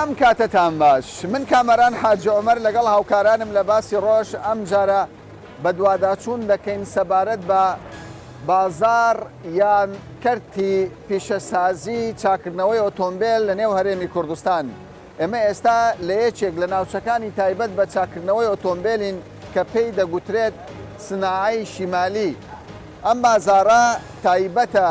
سەلام کاتتان باش من کامەران حاجی عومەر لەگەڵ هاوکارانم لە باسی ڕۆژ ئەم جارە بە دوواداچوون دەکەین سەبارەت بە بازار یان کەرتی پیشەسازی چاکردنەوەی ئۆتۆمبیل لە نێو هەرێمی کوردستان. ئێمە ئێستا لە یەکێک لە ناوچەکانی تایبەت بە چاکردنەوەی ئۆتۆمبیلین کە پێی دەگوترێت سناعی شیمالی. ئەم بازارە تایبەتە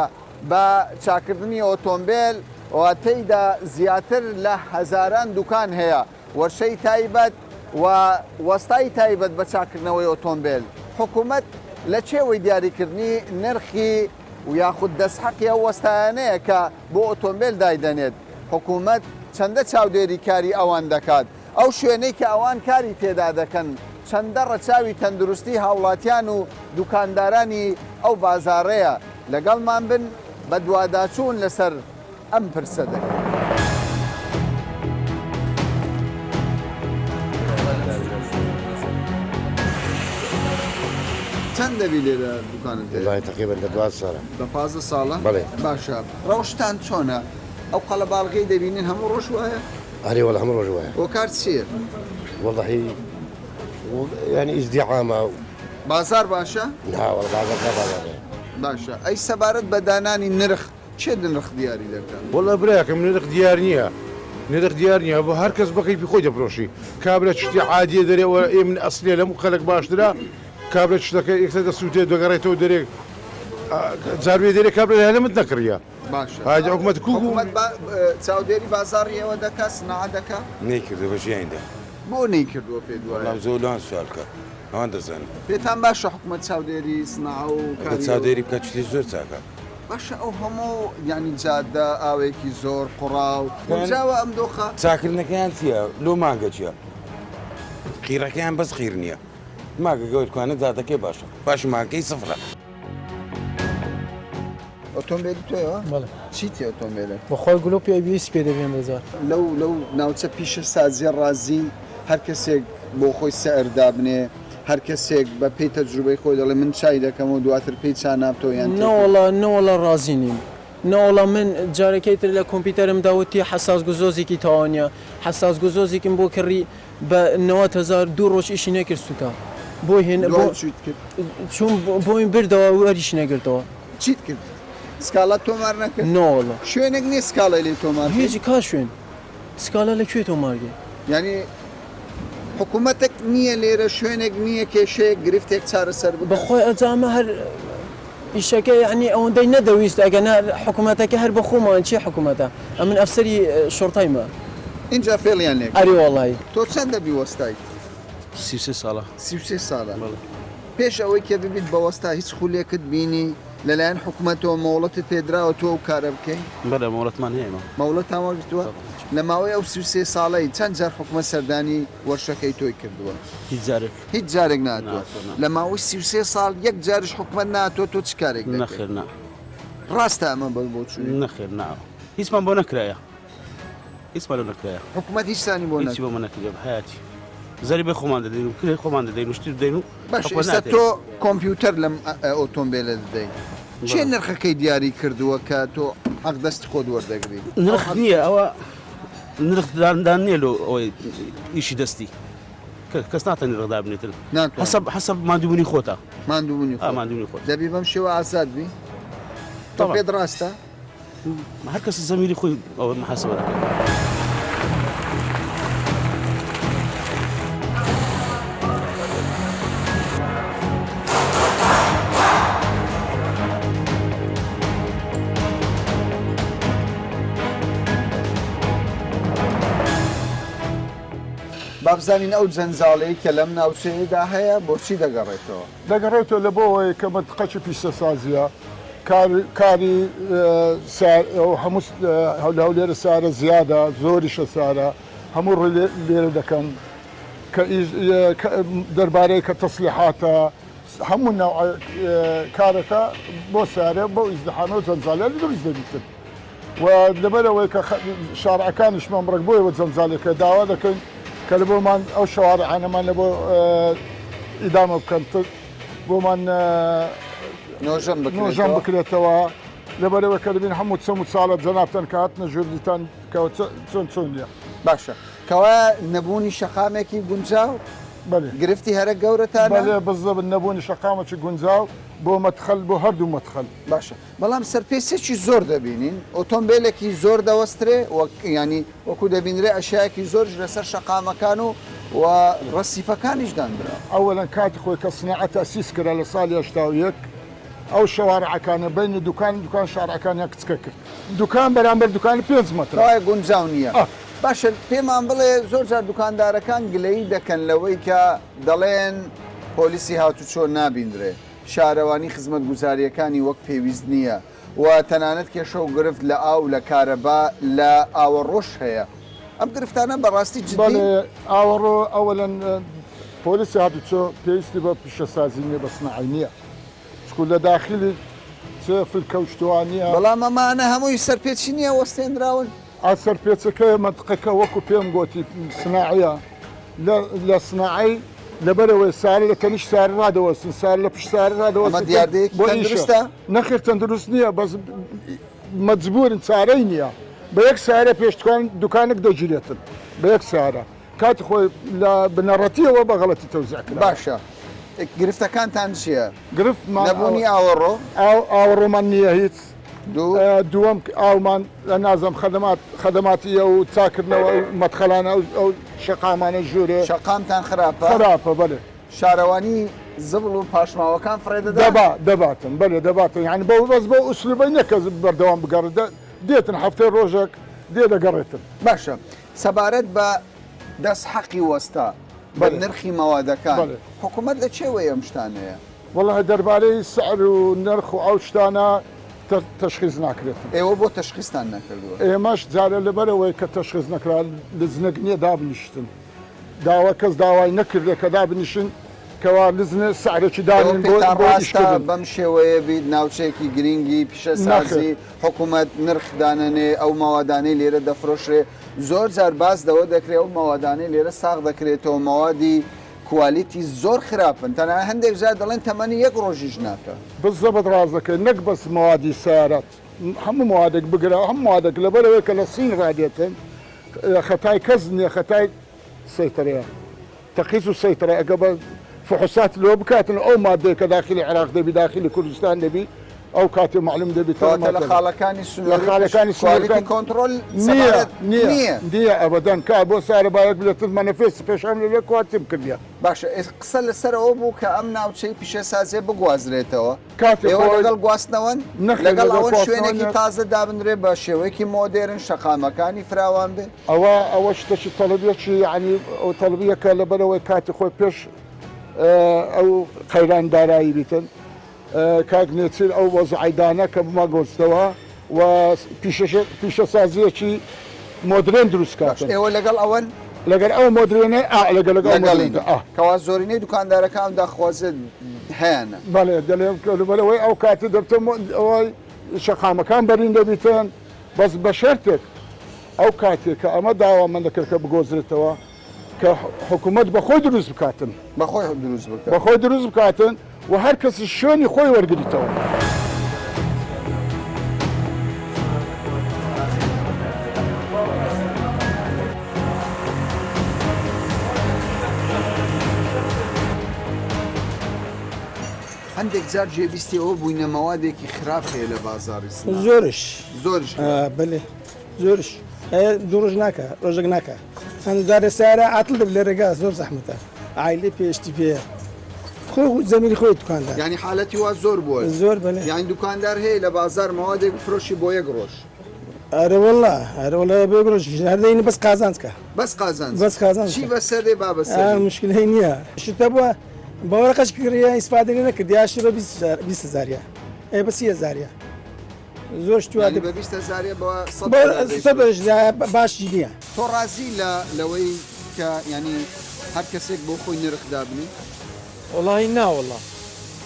بە چاکردنی ئۆتۆمبیل و تێیدا زیاتر لە هەزاران دوکان هەیە وەرشەی تایبەت و وەستای تایبەت بە چاکردنەوەی ئۆتۆمبیل. حکوومەت لە چێوەی دیاریکردنی نرخی و یاخود دەستحەقی ئەو وەستایانەیە کە بۆ ئۆتۆمبیل دایدەنێت. حکوومەت چەندە چاودێری کاری ئەوان دەکات، ئەو شوێنەی کە ئەوان کاری تێدا دەکەن چەندە ڕەچاوی تەندروستی هاوڵاتیان و دوکاندارانی ئەو بازارەیە. لەگەڵمان بن بە دوواداچوون لەسەر ئەم پرسە دەکەن. چەند دەبی لێرە دوکانت؟ والله تقریبا لە 12 ساڵە. بە 15 ساڵە؟ بەڵێ. باشە. ڕەوشتان چۆنە؟ ئەو قەڵەباڵغەی دەبینین هەموو ڕۆژ وایە؟ هەرێ وەڵا هەموو ڕۆژ وایە. وەکار چییە؟ والله يعني ازدحامە. بازار باشە؟ نا والله بازار باشە. ئەی سەبارەت بە دانانی نرخ چێ نرخ دیاری دەکەن؟ والله براکەم نرخ دیار نییە. نرخ دیار نییە بۆ هەر کەس بەکەیفی خۆی دەپرۆشی. کابرا شتی عادیە دەرێەوە ئێ من ئەسلێ لەم خەڵک باشترا کابرا شتەکە یەکسەر دەسووتێ دەگەڕێتەوە دەرێ جاروێ دەرێ کابرا هەلمت نەکڕیە. باشە. هاجە حکومەت حکومەت چاودێری بازاڕی ئێوە دەکات سناعە دەکات؟ نەیکردو بە ژیاندا. بۆ نەیکردووە پێ دوایە؟ زۆلان سوالکە ئەوان دەزانن. پێتان باشە حکومەت چاودێری سناعە و کە چاودێری بکات شتی زۆر چاکە. باشە ئەو هەموو ینی جادە ئاوێکی زۆر قوڕاو جاوە ئەم دۆخە چاکردنەکەیان چییە؟ لۆ مانگە چییە؟ قیرەکەیان بەس خیر نییە. ماگە گەوت کوانە جادەکەی باشە. باش مانگەی سفرە. ئۆتۆمبیلی تۆیەوە؟ بەڵێ. چیتی ئۆتۆمبیلە؟ بەخۆی گلۆپی ئەبیس پێ دەبێن دەزار. لەو ناوچە پیشە سازیە ڕازی هەر کەسێک بۆ خۆی سەردا بنێ هەر کەسێک بە پێی تەجروبەی خۆی دەڵێ من چای دەکەم و دواتر پێی چا نابتەوە یان نەوەڵە ڕازی نیم. نەوەڵە من جارەکەی تر لە کۆمپیوتەرم داوتی حساس گوزۆزێکی تاوانە حساس گوزۆزێکم بۆ کڕی بە 90,000 دوو ڕۆژ ئیشی نەکرد سوتا بۆی هێن چون بۆی بردەوە وەریش نەگرتەوە. چیت کرد؟ سکاڵات تۆمار نەکرد؟ نەوەڵە شوێنێک نییە سکاڵی لێ تۆمار هێزی کا شوێن سکاڵە لەکوێ تۆمارگێ؟ ینی حکوومەتێک نییە لێرە شوێنێک نییە کێشەیەک گرفتێک چارەسەر بەخۆی ئەجامە هەر ئیشەکە یعنی ئەوەندەی نەدەویست ئەگەن حکوومەتەکە هەر بە خۆمان چی حکوومەتە ئەمن ئەفسەری شۆرتایمە اینجا فێڵیان لێک ئەری وەڵی تۆ چەند دەبی وەستای؟ 33 ساڵە 33 ساڵە پێش ئەوەی کە ببیت بە وەستا هیچ خولێکت بینی لەلایەن حکوومەتەوە مەوڵەتت پێدراوە تۆ و کارە بکەین؟ بەڵێ مەوڵەتمان هەیە مەوڵەتان وەرگتووە؟ لە ماوەی ئەو 33 ساڵەی چەند جار حکوومەت سەردانی وەرشەکەی تۆی کردووە؟ هیچ جارێک ناتوە. لە ماوەی 33 ساڵ یەک جارش حکوومەت ناتوە تۆ چ کارێک نەخێر نا ڕاستە ئەمە بۆچووی؟ نەخێر ناوە هیچمان بۆ نەکرایە هیچمان لە نەکرایە حکوومەت هیچانی بۆ هیچی بۆ من نەکردێ هەیەی زەری بێ خۆمان دەدەین و کرێ خۆمان دەدەین و شتی دەین و باش ئێستا تۆ کۆمپیوتەر لەم ئۆتۆمبیلە دەدەین چێ نرخەکەی دیاری کردووە کە تۆ حەق دەستی خۆت وەردەگری؟ نرخ نییە ئەوە نرخدان نییە لە ئەوەی ئیشی دەستی کەس ناتەنی ڕێدا بنێتن حەسەب مادوبوونی خۆتە مادوبوونی مادوبوونی خۆت دەبی بەم شێوە ئازاد بی؟ تۆ پێت ڕاستە؟ هەر کەس زەمیری خۆی ئەوە محاسبە دەکات. بابزانین ئەو جەنجاڵەیە کە لەم ناوچەیەدا هەیە بۆچی دەگەڕێتەوە؟ دەگەڕێتەوە لە بۆەوەی کە مەتقەچی پیشەسازیە کاری هەموو هەولێرە سارە زیادە زۆریشە سارە هەموو لێرە دەکەن کە دەربارەی کە تەسلیحاتە هەموو کارەکە بۆ سارە بۆ ئیزدحامە و جەنجاڵە دروست دەبیتن و لەبەرەوەی کە شارعەکانیشمان بڕک بۆیەوە جەنجاڵێکە داوا دەکەین کە لە بۆمان ئەو شەوارعانەمان لە بۆ ئیدامە بکەن بۆمان نۆژەم بکرێتەوە لەبەرەوە کە دەبین هەموو چەم و ساڵە جەنابتەن کە هاتنە ژوردیتان کەەوە چۆن نیە باشە کەوا نەبوونی شەقامێکی گونجاو بەێ گرفتی هەرە گەورەتانە بەێ بزە نەبوونی شەقامەی گونجاو بۆ مەدخەل بۆ هەردوو مەدخەل باشە بەڵام سەرپێسێکی زۆر دەبینین ئۆتۆمبیلێکی زۆر دەوەسترێ ینی وەکو دەبینرێ ئەشایەکی زۆرش لەسەر شەقامەکان و ڕەسیفەکانیش دانرا ئەوەن کاتی خۆی کە سنعەت ئەسیس کرا لە ساڵی 1970 ئەو شەوارعەکانە بینی دوکان شارعەکانیان کچکە کرد دوکان بەرامبەر دوکانی 5 مەتر ڕای گونجاو نییە باشە پێمان بڵێ زۆر جار دوکاندارەکان گلەی دەکەن لەوەی کە دەڵێن پۆلیسی هاتوچۆ نابیندرێ شارەوانی خزمەت گوزاریەکانی وەک پێویست نییە و تەنانەت کێشە و گرفت لە ئاو لە کارەبا لە ئاوەڕۆژ هەیە ئەم گرفتانە بەڕاستی جدی ئاوەڕۆ ئەوەن پۆلیسی هاتوچۆ پێویستی بە پیشەسازی نیە بە سنعی نییە چکو لە داخلی فلکەوتوانیە بەڵام ئەمانە هەمووی سەرپێچی نییە وەستێنراون ئاسەر پێچەکە مەدقەکە وەکو پێم گوتی سناعە لە سناعی لەبەرەوەی سارە لە تەنیش سار ڕادەوەستن سار لە پشت سار ڕادەوەست بۆ نەخیر تەندروست نییە بەس مەجبورن چارەی نییە بە یەک سارە پێشتوان دوکانێک دەگیرێتن بە یەک سارە کاتی خۆی لە بنەڕەتیەوە بە غەڵەتی تەوزیعکرا باشە گرفتەکانتان چییە؟ گرفت نەبوونی ئاوەڕۆ ئاوەڕۆمان نییە هیچ دووەم ئاومان لە نازم خەدەماتیە و چاکردنەوە مەدخەلانە ئەو شەقامانە ژوورێ شەقامتان خراپە خراپە بەێ شارەوانی زبڵ و پاشماوەکان فرێدەدا دەباتن بەێ دەباتن یعنی بە بەس بۆ ئوسلوبەی نەکە بەردەوام بگەڕێت دێتن هەفتەی ڕۆژێک دێ دەگەڕێتن باشە سەبارەت بە دەست حەقی وەستا بە نرخی مەوادەکان حکوومەت لە چێوەیە ئەم شتانەیە وەڵە دەربارەی سعر و نرخ و ئەو شتانە تەشخیص ناکرێتن ئێوە بۆ تەشخیصتان نەکردووە ئێمەش جارە لەبەرەوەی کە تەشخیص نەکرا لزنەک نییە دابنیشتن داوا کەس داوای نەکردێت کە دابنیشن کەوا لزنە سعرێکی داین ڕاستە بەم شێوەیە بیت ناوچەیەکی گرنگی پیشەسازی حکوومەت نرخ دانەنێ ئەو ماوادانەی لێرە دەفرۆشرێ زۆر جار باس دەوە دەکرێت ئەو ماوادانەی لێرە ساغ دەکرێتەوە ماوادی کوالیتی زۆر خراپن تەنها هەندێک جار دەڵێن تەمەنی یەک ڕۆژیش ناکە بزەبەت ڕاز دەکەن نەک بەس موادی سیارەت هەموو موادێک بگرە هەم موادێک لەبەرەوەی کە لە سین ڕادێتن خەتای کەس نییە خەتای سەیتەرەیە تەقیس و سەیتەرە ئەگە بە فحوسات لۆ بکاتن ئەو مادەیە کە داخلی عێراق دەبی داخلی کوردستان دەبی ئەو کاتێ معلوم دەبێت لە خاڵەکانی خاڵەکانی کۆنتترۆل نییە ئەبدەن کا بۆ سارە باەک بێتن مەنەفێس پێشام لێ کواتیم کردە باشە قسە لەسەرەوە بوو کە ئەم ناوچەی پیشەسازیە بگوازرێتەوە کاتێ لەگەڵ گواستنەوەن لەگەڵ ئەوە شوێنێکی تازە دابنرێ بە شێوەیەکی مۆدێرن شەقامەکانی فراوان بێ ئەوە شتێکی تەڵبیەکی ینی ئەو تەڵبیەکە لەبەرەوەی کاتی خۆی پێش ئەو قەیران دارایی بیتن کاک نێچیر ئەو وەزعیدانە کە بما گۆستەوە و پیشەسازیەکی مۆدرێن دروست کاتن ئێوە لەگەڵ ئەوەن لەگەر ئەو مۆدرێنە لەگەڵ کەوا زۆرینەی دوکاندارەکان داخوازت هەیەە بەڵێ دەڵێ ئەو کاتی دەبتم ئەوەی شەقامەکان بەرین دەبیتن بەس بە شەرتێک ئەو کاتێک کە ئەمە داوا من دەکرد کە بگۆزرێتەوە کە حکوومەت بەخۆی دروست بکاتن بەخۆی دروست بکاتن و هەر کەسی شوێنی خۆی وەرگریتەوە. هەندێک جار جێبیستی ئەوە بووینە مەوادێکی خراپ هەیە لە بازاڕی زۆرش بڵێ زۆرش دوو ڕۆژ ناکە ڕۆژێک ناکە هەند جارێ سارە عاتڵ دەب لە ڕێگا زۆر زەحمەتە عایلێ پێشتی پێە خۆ زەمینی خۆی دوکاندار ینی حالەتی وا زۆر بووە زۆر بڵێ یانی دوکاندار هەیە لە بازار مەوادێک فرۆشی بۆ یەک ڕۆژ ئەرەوەڵە بێگرۆژ هەردەینی بەس قازانکە بەس قازان چی بەسەرێ بابەسەر مشکلەی نییە شتە بووە باوەڕقەش کردیا ئیسپادەی نەکرد یاشی بە 20,000 بە 30,000 زۆر شتوادە بە 20,000 باشی نییە تۆ ڕازی لەوەی کە ینی هەر کەسێک بۆ خۆی نرخدابنی وڵی ناوەڵە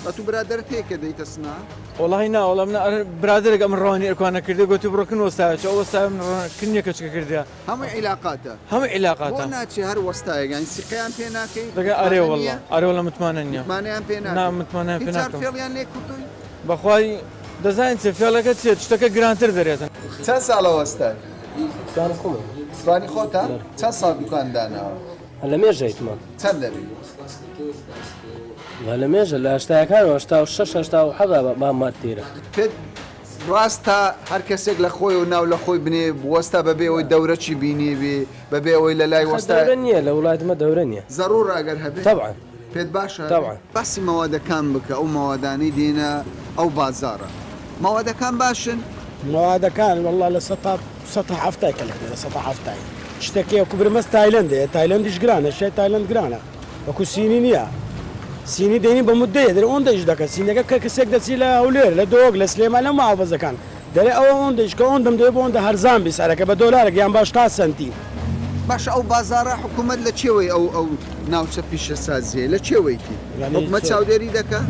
بە تو برادر پێکە دەیتە سنا وڵی ناوەڵە من برادێک ئەم ڕوانی ئەرکوانە کردی گوتی بڕۆکن وەستاچ ئەو وەستا کنیەکە چکە کردیا هەمووی عیلاقاتە هەموو عیلاقاتە ناچێ هەر وەستایەگەن سیقیان پێ ناکەی دەگە ئارێوەڵە ئارێوەڵە متمانە نییە مانیان پێ متمانیان پێ ناکەم فێڵیان لێ کوردوی بەخوای دەزانین چێ فێڵەکە چێت شتەکە گرانتر دەرێتن چەند ساڵە وەستای دوانی خۆتە چەند ساڵ دوکاندانەوە لە مێژەیتمان چەند دەبی لە مێژە لە هەشتاەکانەوە هەشتا و شەش هەشتا و حەدا مامات تێرە پێت ڕاستە هەر کەسێک لە خۆی و ناو لە خۆی بنێ وەستا بەبێ ئەوەی دەورەی بینی بێ بەبێ ئەوەی لە لای دەورە وەستا نییە لە وڵاتمە دەورە نییە زەڕور ئەگەر هەبێت طبعا پێت باشە طبعا. باسی مەوادەکان بکە ئەو مەوادانەی دێنە ئەو بازارە مەوادەکان باشن موادەکان والله لە سەتا هەفتایکە لە سەتا هەفتای شتێکی وەکو برمەس تایلندێ تایلندیش گرانە شای تایلند گرانە وەکو سینی نییە سینی دێنی بە مدەیە دەر ئۆندەش دەکە سینەکە کە کەسێک دەچی لە هەولێر لە دۆگ لە سلێمان لە ماوەزەکان دەرێ ئەوە ئۆندەش کە ئۆندم دێ بۆ ئۆندە هەرزان بیسارەکە بە دۆلارێک یان باش تا سنتی باشە ئەو بازارە حکوومەت لە چێوەی ئەو ناوچە پیشە سازیە لە چێوەیکی حکوومەت چاودێری دەکە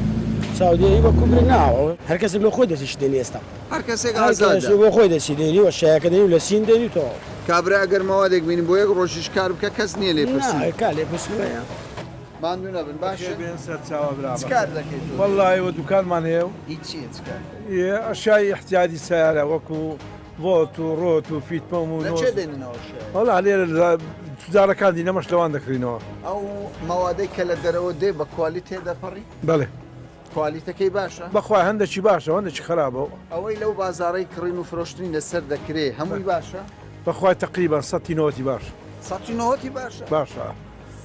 سعودی وەکو بر ناوە هەر کەسێک لە خۆی دەچیش دێنی ئێستا هەر کەسێک هەر کەسێک ئازادە بۆ خۆی دەچی دێنی و شایەکە دێنی و لە سین دێنی تۆ کابرا ئەگەر ماوادێک بینی بۆ یەک ڕۆژیش کار بکە کەس نییە لێ پرسی کالێ بسمەیە ماندوو نەبن باشە سەر چاوە برا کار دەکەیت تۆ؟ والله دوکانمان هەیە و هیچی چکار ئەشای احتیاجی سیارە وەکو ڤۆت و ڕۆت و فیتپەم و لە چێ دێننەوە شێ وەڵا لێرە جارەکان دی نەمەش لەوان دەکڕینەوە ئەو ماوادەی کە لە دەرەوە دێ بە کوالی تێدەپەڕی بەڵێ کوالیتەکەی باشە بەخوای هەندێکی باشە هەندێکی خراپەوە ئەوەی لەو بازارەی کڕین و فرۆشتنی لەسەر دەکرێ هەمووی باشە بەخوای تقریبان 100 باش سەتی نەوەتی باشە باشە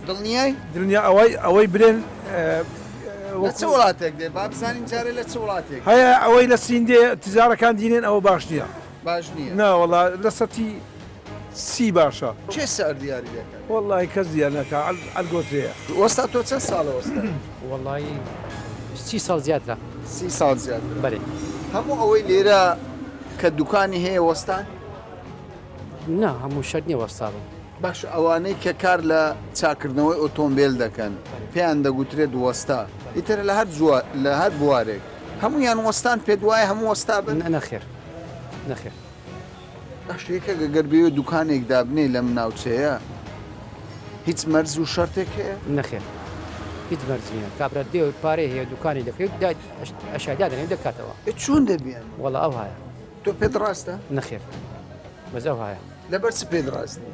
دڵنیای دنیا ئەوەی برێن لە چ وڵاتێک دێ با بزانین جارێ لە چ وڵاتێک هەیە ئەوەی لە سیندێ تجارەکان دینێن ئەوە باش نییە باش نییە ناوەڵا لە سەتی سی باشە چێ سەر دیاری دەکەن وەڵی کەس دیانەکە ئەلگۆترەیە وەستا تۆ چەند ساڵە وەستا والله 30 ساڵ زیاترە 30 ساڵ زیاتر بەێ هەموو ئەوەی لێرە کە دوکانی هەیە وەستان نا هەموو شەر نیە وەستاوە باش ئەوانەی کە کار لە چاکردنەوەی ئۆتۆمبیل دەکەن پێیان دەگوترێت وەستا ئیتر لە هەر بوارێک هەمویان وەستان پێ دوایە هەموو وەستا بن نەخێر نەخێر باشەکە گەربێ دوکانێک دابنێ لەم ناوچەیە هیچ مەرز و شەرتێک هەیە نەخێر هیچ مەرزیە کابرا دێ پارەی هەیە دوکانی دەکرێت ئەشادا دەنێ دەکاتەوە چۆن دەبیان وەڵا ئەو هەیە تۆ پێت ڕاستە نەخێر بەز ئەو هەیە لەبەر چ پێت ڕاستی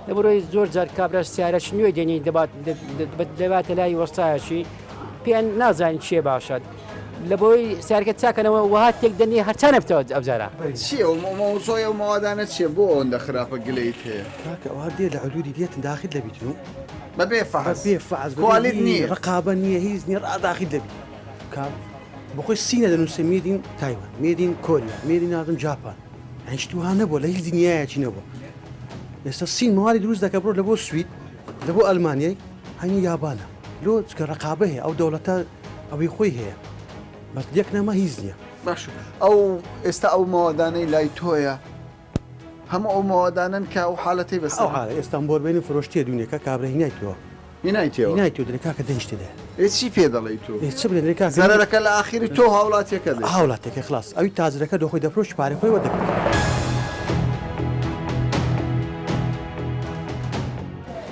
لەبڕۆی زۆر جار کابرا سیارەش نوێ دێنی دەباتە لای وەستایەکی پێیان نازانین چێ باشە لە بۆی سیارکە چاکەنەوە وها تێک دەنی هەرچانە بتەوە ئەبزارە چیە مۆزۆی و ماوادانە چیە بۆ ئەوەندە خراپە گلەیت هەیە ئەوە دێ لە عدودی دێتن داخل دەبیت و بەبێ فەحز بێ فعز کوالید نییە ڕقابە نییە هیچ نیە ڕداخل دەبی کام بخۆی سینە دەنووسە میدین تایوان میدین کۆریا میدین نازم جاپان هیچتوها نەبوو لە هیچ دنیایەکی نەبوو ئێستا سین ماوەی دروست دەکە بڕۆ لە بۆ سوید لە بۆ ئەلمانیای هەنی یابانە لۆ چکە ڕقابە هەیە ئەو دەوڵەتە ئەوەی خۆی هەیە بەس یەک نەما هیچ نییە باش ئەو ئێستا ئەو ماوەدانەی لای تۆیە هەموو ئەو ماوەدانن کە ئەو حالەتی بەس ئێستا بۆربێنی فرۆشتیە دونیەکە کابرا هینایتەوە هینایتەوە هینایتەوە دەرێکا کە دەنیشتێدا چی پێ دەڵی تۆ چ بدەنێکا زەرەکە لە ئاخری تۆ هاوڵاتیەکە دێ هاوڵاتێکە خلاص ئەوی تازرەکە دۆخۆی دەفرۆش پارێ خۆی وەدەکات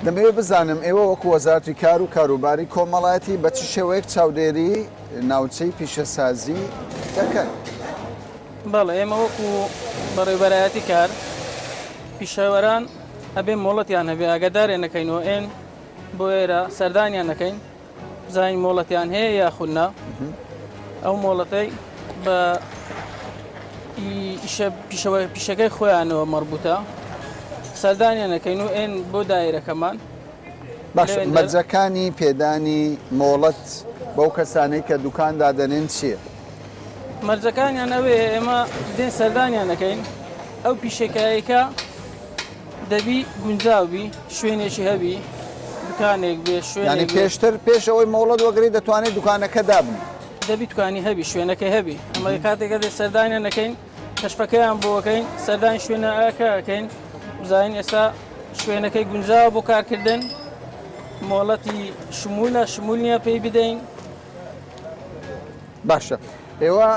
دەمەوێت بزانم ئێوە وەکو وەزارەتی کار و کاروباری کۆمەڵایەتی بە چ شێوەیەک چاودێری ناوچەی پیشەسازی دەکەن بەڵێ ئێمە وەکو بەڕێوەبەرایەتی کار پیشەوەران ئەبێ مۆڵەتیان هەبێ ئاگادارێن نەکەینەوە ئێن بۆ ئێرە سەردانیان نەکەین زانین مۆڵەتیان هەیە یاخودنا ئەو مۆڵەتەی بە پیشەکەی خۆیانەوە مەربوتە سەردانیان نەکەین و ئێن بۆ دایرەکەمان باش مەرجەکانی پێدانی مۆڵەت بەو کەسانەی کە دوکاندا دەنێن چییە؟ مەرجەکانیان ئەوێ ئێمە دێن سەردانیان نەکەین ئەو پیشەکایەکە دەبی گونجاوبی شوێنێکی هەبی دوکانێک بێ ینی پێشتر پێش ئەوەی مۆڵەت وەگری دەتوانێت دوکانەکە دابن دەبی توانی هەبی شوێنەکەی هەبی ئەمە کاتێکە دێ سەردانیان نەکەین کەشفەکەیان بۆەکەین سەردانی شوێنە ئاکەکەین بزانین ئێستا شوێنەکەی گونجاوە بۆ کارکردن مۆڵەتی شمولە شمول نییە پێی بدەین باشە ئێوە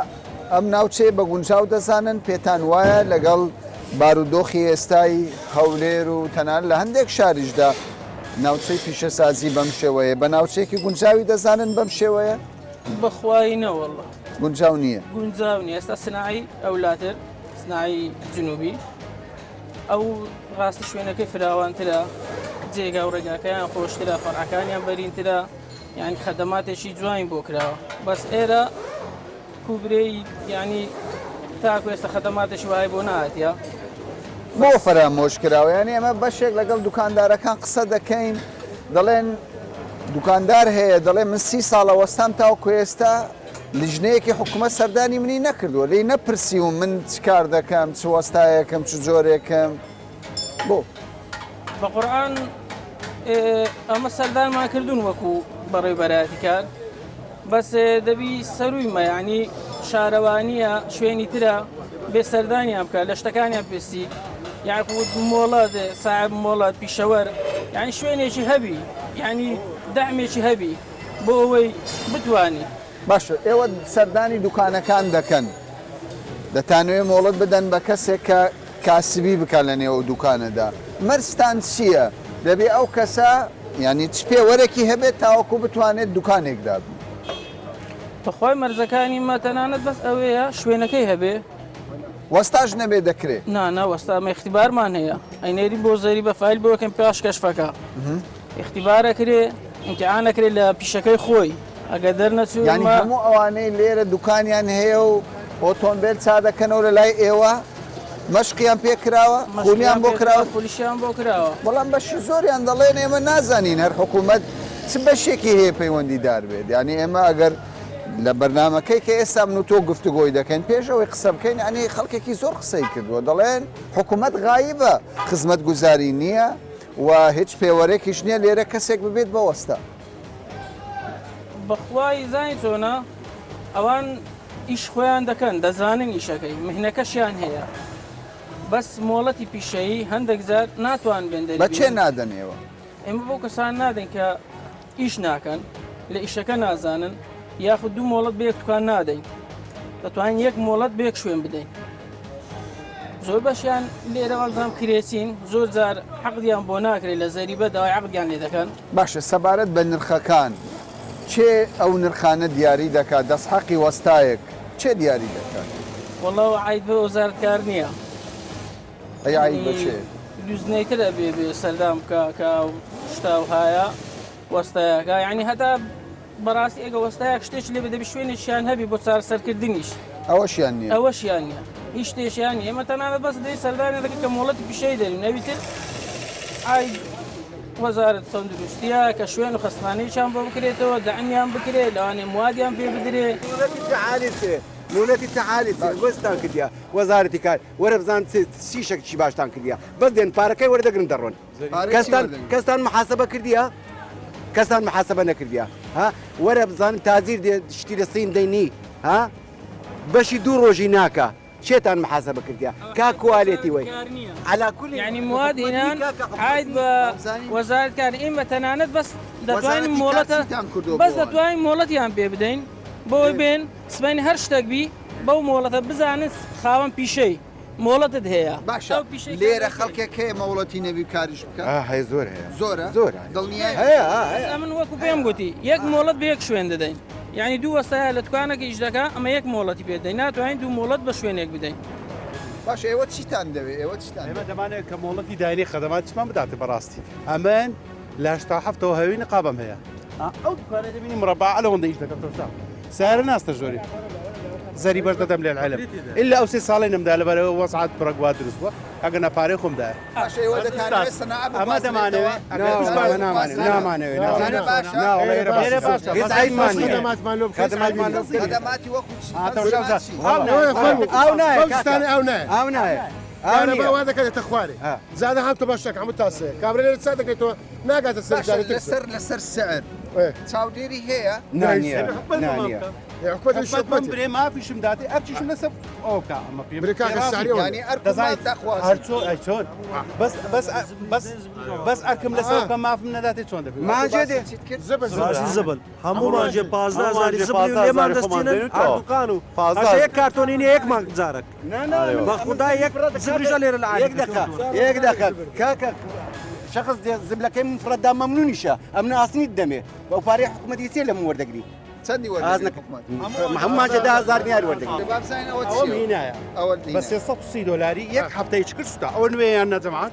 ئەم ناوچێ بە گونجاو دەزانن پێتان وایە لەگەڵ بارودۆخی ئێستای هەولێر و تەنان لە هەندێک شاریشدا ناوچەی پیشەسازی بەم شێوەیە بە ناوچەیەکی گونجاوی دەزانن بەم شێوەیە بەخوای نەوەڵە گونجاو نییە گونجاو نیە ئێستا سناعی ئەولاتر سناعی جنوبی ئەو ڕاستی شوێنەکەی فراوانترە جێگا و ڕێگاکەیان خۆشترە فەرعەکانیان بەرینترە یعنی خەدەماتێکی جوانی بۆ کراوە بەس ئێرە کوبرەی ینی تاکو ئێستا خەدەماتێکی وای بۆ نهاتیە بۆ فەرامۆش کراوە یعنی ئەمە بەشێک لەگەڵ دوکاندارەکان قسە دەکەین دەڵێن دوکاندار هەیە دەڵێ من 30 ساڵە وەستام تاوەکو ئێستا لیژنەیەکی حکوومەت سەردانی منی نەکردووە لی نەپرسی و من چ کار دەکەم چ وەستایەکەم چ جۆرێکم بۆ بە قورئان ئەمە سەردانمان کردوون وەکو بەڕێ بەرایەتی کار بەس دەبی سەرویمە ینی شارەوانیە شوێنی ترە بێ سەردانیان بکە لە شتەکانیان پێسی یاخود مۆڵەت ساحب مۆڵەت پیشەوەر یعنی شوێنێکی هەبی یعنی دامێکی هەبی بۆ ئەوەی بتوانی باشە ئێوە سەردانی دوکانەکان دەکەن دەتانوێت مۆڵەت بدەن بە کەسێک کە کاسبی بکە لە نێو دوکانەدا مەرجتان چییە؟ دەبێ ئەو کەسە ینی چ پێوەرێکی هەبێت تاوەکو بتوانێت دوکانێکدا بن بەخوای مەرجەکانی مەتەنانەت بەس ئەوەیە شوێنەکەی هەبێ وەستاش نەبێ دەکرێت نانە وەستامە اختیبارمان هەیە ئەینێری بۆ زەری بە فایل بۆکەم پێش کەشفەکە اختیبارەکرێ ئیمتیحانەکرێ لە پیشەکەی خۆی ئەگەر دەرنەچوو ینی هەموو ئەوانەی لێرە دوکانیان هەیە و ئۆتۆمبیل چا دەکەنەوە لە لای ئێوە مەشقیان پێ کراوە خونیان بۆ کراوە پۆلیسیان بۆ کراوە بەڵام بەشی زۆریان دەڵێن ئێمە نازانین هەر حکوومەت چ بەشێکی هەیە پەیوەندیدار بێت ینی ئێمە ئەگەر لە بەرنمەکەی کە ئێستا من و تۆ گفتوگۆی دەکەین پێشەوەی قسە بکەین ئەنی خەڵکێکی زۆر قسەی کردووە دەڵێن حکوومەت غایبە خزمەت گوزاری نییە و هیچ پێوەرێکیش نییە لێرە کەسێک ببێت بە وەستا بەخوای زانی چۆنە ئەوان ئیش خۆیان دەکەن دەزانن ئیشەکەی مهنەکەشیان هەیە بەس مۆڵەتی پیشەیی هەندێک جار ناتوان بێندەری بەچێ نادەنێەوە ئێمە بۆ کەسان نادەن کە ئیش ناکەن لە ئیشەکە نازانن یاخود دوو مۆڵەت بە یەکتوان نادەین دەتوانین یەک مۆڵەت بە یەک شوێن بدەین زۆر بەشیان لێرە وەڵزام کرێچین زۆر جار حەقدیان بۆ ناکرێت لە زەریبە داوای عەقدیان لێ دەکەن باشە سەبارەت بە نرخەکان چێ ئەو نرخانە دیاری دەکات دەستحەقی وەستایەک چێ دیاری دەکات وەڵڵا عید بە وەزارەتکار نییە ئەی عید بەچێ دوزنەیترە بێ سەردام بکە کە شتا وهایە وەستایەکە یعنی هەتا بەڕاستی ئێگە وەستایەک شتێک لێ بدەبی شوێنێکیان هەبی بۆ چارەسەرکردنیش ئەوەشیان نییە ئەوەشیان نییە هیچ شتێکیان نیە ئێمە تەنانەت بەس دەی سەردانی دەکە کە مۆڵەتی پیشەی دەرین نەویتر عید وەزارەت تەندروستیە کە شوێن و خەستانەیەکیان بۆ بکرێتەوە دەعمیان بکرێت لەوانێ موادیان پێ بدرێ نونەتی تەعالی وەستان کردیا وەزارەتی کار وەرە بزان سیشێکی باشتان کردیا بەس دێن پارەکەی وەردەگرن دەڕۆن کەستان محاسبە کردیا کەسان محاسبە نەکردیا ها وەرە بزانم تازیر شتی لە سین دەینی ها بەشی دوو ڕۆژی ناکە چێتان محاسبە کردیا کا کوالێتی وی علاکولی ینی مواد هێنان عید بە وەزارەت کار ئێمە تەنانەت بەس دەتوانین مۆڵەتە بەس دەتوانین مۆڵەتیان پێ بدەین بۆی بێن سبەی هەر شتێک بی بەو مۆڵەتە بزانن خاوەن پیشەی مۆڵەتت هەیە باشە لێرە خەڵکێک هەیە مەوڵەتی نەبی کاریش بکە هەیە زۆر هەیە زۆرە زۆر دڵنیە هەیە من وەکو پێم گوتی یەک مۆڵەت بە یەک شوێن دەدەین یعنی دوو وەستایە لە دوکانێکی ئیش دەکا ئەمە یەک مۆڵەتی پێ دەین ناتوانین دوو مۆڵەت بە شوێنێک بدەین باشە ئێوە چیتان دەوێت ئێوە چیتان ئێمە دەمانێت کە مۆڵەتی داینی خەدەمات چمان بداتێ بەڕاستی ئەمن لە هەشتا هەفتەوە هەوی نقابم هەیە ئەو دوکانە دەبینی مربع لەوەندە ئیش دەکەم تۆشتا سارە ناستە زۆری زەری بەش دەدەم لێ العلم إلا ئەو سێ ساڵی نەمدا لەبەرەوە وەسعات بڕەگوا دروست بووە ئەگەر نەپارەی خۆمدایە ئەمە دەمانەوێت خەدەماتی وەکو ئەوە وا دەکەێتە خوارێ زادە هەمتە باشەکە هەموو تاسێ کابرا لێرە چا دەکەیت تۆ ناگاتە لەسەر سعر چاودێری هەیە من برێ مافیشم داتی ئەرچیشم لەسەر ئەوکە ئەمە پێ چۆن بەس ئەرکم لەسەر کە مافم نەداتی چۆن دەبێت ماجێ زبل هەموو ماجێ 15 لێمان دەستێنن دوکان و یەک کارتۆنینی یەکمان جارێک بە خودای یەک زبریژە لێرە لە یەک دەکە کاکە شخص زبلەکەی مفرەتدا مەمنونیشە ئەم ناسنیت دەمێ بەو پارەی حکوومەتی سێ لەم وەردەگری چەندی ئاز وەرگرت نەکەم هەمومانجە 10,000 دیار وەردەگرێت بابزانین ئەوە ئەوە مینایە ئەوە بە 330 دلاری یەک هەفتەی چ کرد سوتا ئەوە نوێیان نەجەمات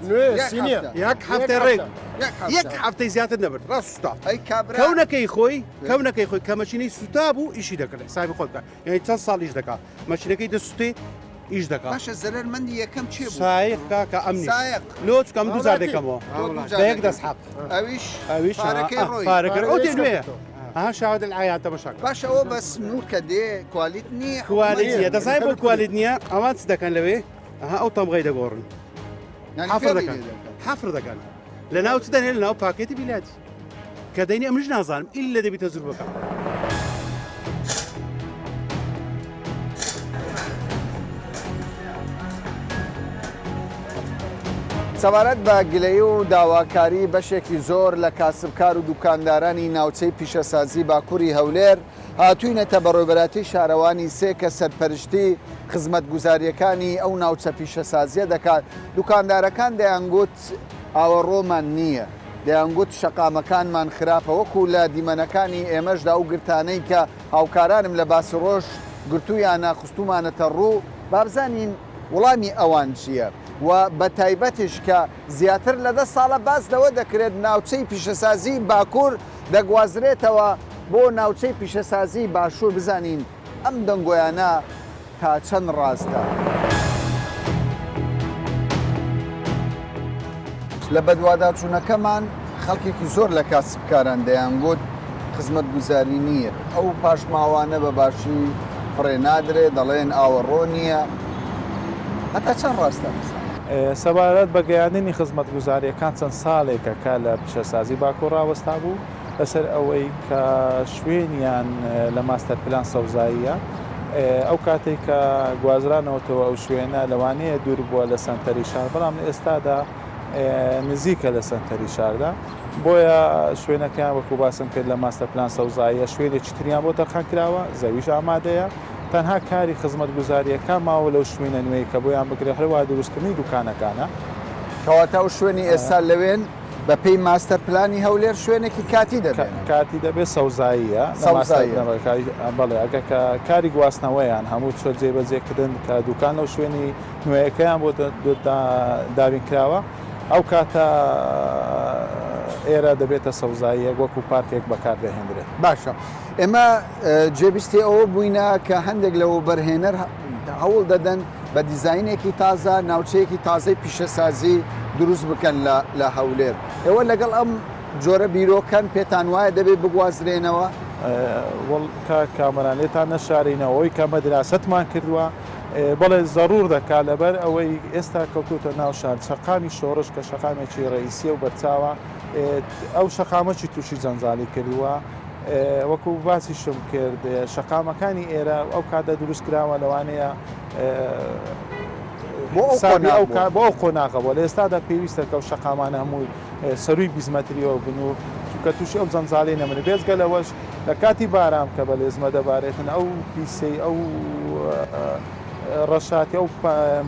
سینە یەک هەفتەی ڕێک یەک هەفتەی زیاتر نەبێت ڕاست سوتا ئەی کابرا کەونەکەی خۆی کە مەچینەی سوتا بوو ئیشی دەکرێت سامی خۆ بکە یعنی چەند ساڵیش دەکات مەچینەکەی دەسووتێ ئیش دەکات باشە زەرمەندی یەکەم چێ بوو سایق کاکە ئەمنی سایق لۆ چکەم 2000 دەکەمەوە بە یەک دەست حەق ئەویش پارەکەی ڕۆی پارەکە ئەو تێ نوێیە ئەها شاهد العیاتە بەشەکە باش ئەوە بە سنوور کە دێ کوالیت نییە کوالیت نییە دەزای بۆ کوالیت نییە ئەوان چ دەکەن لەوێ ئەها ئەو تەمغی دەگۆڕن حفر دەکەن لە ناو چ دەنێن لە ناو پاکێتی بیلاتی کە دەینی ئەمش نازانم ئیل لە دەبیتە زور بکەم سەبارەت بە گلەیی و داواکاری بەشێکی زۆر لە کاسبکار و دوکاندارانی ناوچەی پیشەسازی باکووری هەولێر هاتووینەتە بەڕێوەبەراتی شارەوانی سێ کە سەرپەرشتی خزمەتگوزاریەکانی ئەو ناوچە پیشەسازیە دەکات دوکاندارەکان دەیانگوت ئاوەڕۆمان نییە دەیانگوت شەقامەکانمان خراپە وەکو لە دیمەنەکانی ئێمەشدا و گرتانەی کە هاوکارانم لە باسی ڕۆژ گرتوویانە خستومانەتە ڕوو بابزانین وەڵامی ئەوان چییە؟ و بە تایبەتیش کە زیاتر لە 10 ساڵە باس لەوە دەکرێت ناوچەی پیشەسازی باکوور دەگوازرێتەوە بۆ ناوچەی پیشەسازی باشوور بزانین ئەم دەنگۆیانە تا چەند ڕاستە. لە بەدواداچوونەکەمان خەڵکێکی زۆر لە کاسبکاران دەیانگوت خزمەت گوزاری نییە ئەو پاشماوانە بە باشی فڕێ نادرێت دەڵێن ئاوەڕۆ نییە هەتا چەند ڕاستە؟ سەبارەت بە گەیاندنی خزمەتگوزاریەکان چەند ساڵێکە کە لە پیشەسازی باکوور ڕاوەستا بوو لەسەر ئەوەی کە شوێنیان لە ماستەر پلان سەوزاییە ئەو کاتێک کە گوازرانەوەتەوە ئەو شوێنە لەوانەیە دوور بووە لە سنتەری شار بەڵام لە ئێستادا نزیکە لە سنتەری شاردا بۆیە شوێنەکەیان وەکو باسم کرد لە ماستەر پلان سەوزاییە شوێنێکی تریان بۆ تەرخان کراوە زەویش ئامادەیە تەنها کاری خزمەتگوزاریەکان ماوە لەو شوێنە نوێی کە بۆیان بکرێت هەروە دروستکردنی دوکانەکانە کەواتە و شوێنی ئێستا لەوێن بە پێی ماستەر پلانی هەولێر شوێنێکی کاتی دەبێت کاتی دەبێت سەوزاییە بەڵێ ئەگە کە کاری گواستنەوەیان هەموو چۆ جێبەجێکردن کە دوکان لەو شوێنی نوێیەکەیان بۆ دابین کراوە ئەو کاتە ئێرە دەبێتە سەوزاییە وەکو پارکێک بەکاردەهێنرێت. باشە ئێمە جێبیستی ئەوە بووینە کە هەندێک لەوە بەرهێنەر هەوڵ دەدەن بە دیزاینێکی تازە ناوچەیەکی تازەی پیشەسازی دروست بکەن لە هەولێر ئێوە لەگەڵ ئەم جۆرە بیرۆکەن پێتان وایە دەبێت بگوازرێنەوە کامەرانێتان نەشارینەوەی کە مەدراستمان کردووە بەڵێ زەڕور دەکات لەبەر ئەوەی ئێستا کەوتوتە ناو شار شەقامی شۆڕش کە شەقامێکی ڕئیسیە و بەرچاوە ئەو شەقامەی تووشی جەنجالی کردووە وەکو باسی شم کرد شەقامەکانی ئێرە ئەو کاتە دروست کراوە لەوانەیە بۆ ئەو قۆناغەوە لە ئێستادا پێویستە کە ئەو شەقامانە هەمووی سەروی بیزمەتریەوە بن و کە تووشی ئەو جەنجالی نەمنە بێزگە لەوەش لە کاتی بارام کە بە لێزمە دەبارێتن ئەو پیسەی ئەو ڕەشاتی ئەو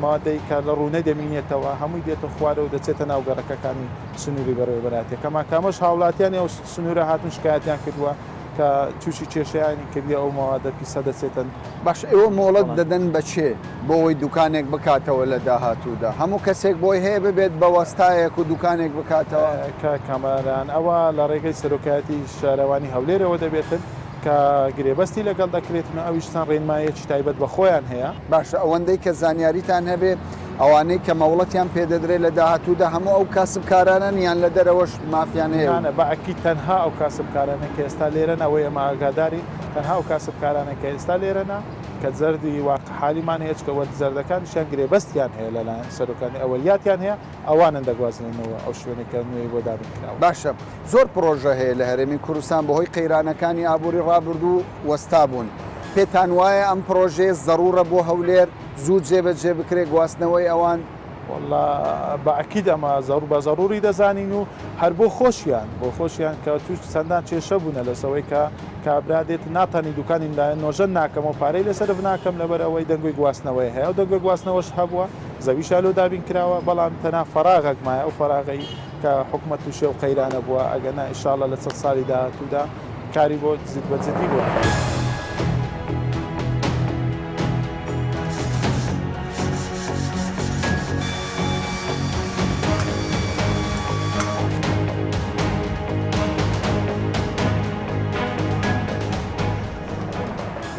مادەی کە لە ڕوونە دەمینێتەوە هەمووی دێتە خوارە و دەچێتە ناو گەڕەکەەکانی سنووری بەڕێوەبەراتێک کەما کامەش هاوڵاتیانی ئەو سنوورە هاتون شکایەتیان کردووە کە تووشی کێشیانی کردی ئەو ماوادە پیسە دەچێتن باش ئێوە مۆڵەت دەدەن بەچێ بۆەوەی دوکانێک بکاتەوە لە داهاتوودا هەموو کەسێک بۆی هەیە ببێت بە وەستایەک و دوکانێک بکاتەوە کە کەماران ئەوە لە ڕێگەی سەرۆکایەتی شارەوانی هەولێرەوە دەبێتن کە گرێبەستی لەگەڵ دەکرێتن ئەویشتان ڕێنمایەکی تایبەت بە خۆیان هەیە باشە ئەوەندەی کە زانیاریتان هەبێ ئەوانەی کە مەوڵەتیان پێدەدرێت لە داهاتوودا هەموو ئەو کاسبکارانن یان لە دەرەوەش مافیان هەیە بەعکی تەنها ئەو کاسبکارانە کە ئێستا لێرەن ئەوەیە ئاگاداری تەنها ئەو کاسبکارانە کە ئێستا لێرەنا کە زەردی حالیمان هێچکەوە زەردەکانیشیان گرێبەستیان هەیە لەلایەن سەرۆکانی ئەوەلیاتیان هەیە ئەوانن دەگوازنەوە ئەو شوێنێکە نوێی بۆ دابنکراوە. باشە زۆر پرۆژە هەیە لە هەرێمی کوردستان بەهۆی قەیرانەکانی ئابووری ڕابردوو وەستا بوون. پێتان وایە ئەم پرۆژێ زەڕورە بۆ هەولێر زوو جێبەجێ بکرێ گواستنەوەی ئەوان بەعکید ئەمە بە زەڕوری دەزانین و هەر بۆ خۆشیان کە توش چەندان کێشە بوونە لەسەوەی کە کابرادێت ناتانی دوکانی لایەن نۆژەن ناکەم و پارەی لەسەرف ناکەم لەبەر ئەوەی دەنگۆی گواستنەوەی هەیە و دەنگۆی گواستنەوەش هەبووە زەوی شالۆ دابین کراوە بەڵام تەنا فەراغێکمایە ئەو فەراغی کە حکومەت تووشێ و قەیرانە بووە ئەگەنا ئیشاڵە لە چەند ساڵی داهاتوودا کاری بۆ جد بە جدی بووە.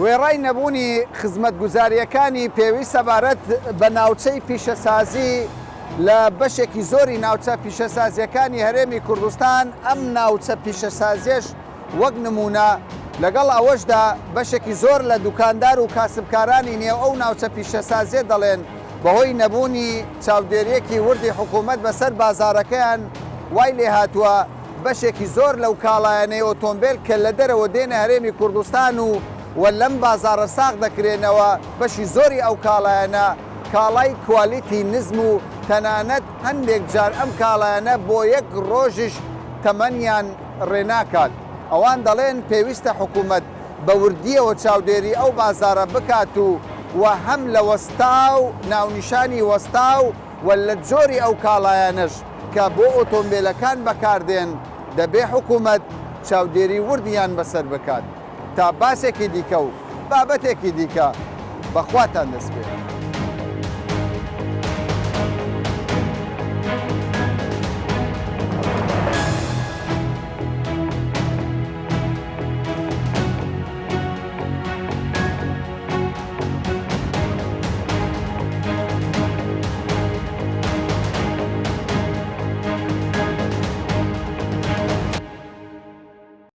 وێڕای نەبوونی خزمەتگوزاریەکانی پێویست سەبارەت بە ناوچەی پیشەسازی لە بەشێکی زۆری ناوچە پیشەسازیەکانی هەرێمی کوردستان ئەم ناوچە پیشەسازیش وەک نمونە لەگەڵ ئەوەشدا بەشێکی زۆر لە دوکاندار و کاسبکارانی نێو ئەو ناوچە پیشەسازیە دەڵێن بەهۆی نەبوونی چاودێریەکی وردی حکوومەت بەسەر بازارەکەیان وای لێ هاتووە بەشێکی زۆر لەو کاڵایەنەی ئۆتۆمبیل کە لە دەرەوە دێنە هەرێمی کوردستان و لەم بازارە ساغ دەکرێنەوە بەشی زۆری ئەو کاڵایەنە کاڵای کوالیتی نزم و تەنانەت هەندێک جار ئەم کاڵایەنە بۆ یەک ڕۆژش تەمەنیان ڕێناکات. ئەوان دەڵێن پێویستە حکوومەت بە وردیەوە چاودێری ئەو بازارە بکات و هەم لە وەستا و ناونیشانی وەستا و لە جۆری ئەو کاڵایەنەش کە بۆ ئۆتۆمبیلەکان بەکاردێن دەبێ حکوومەت چاودێری وردیان بەسەر بکات. تا باسێکی دیکە و بابەتێکی دیکە بەخواتان دەست بێت.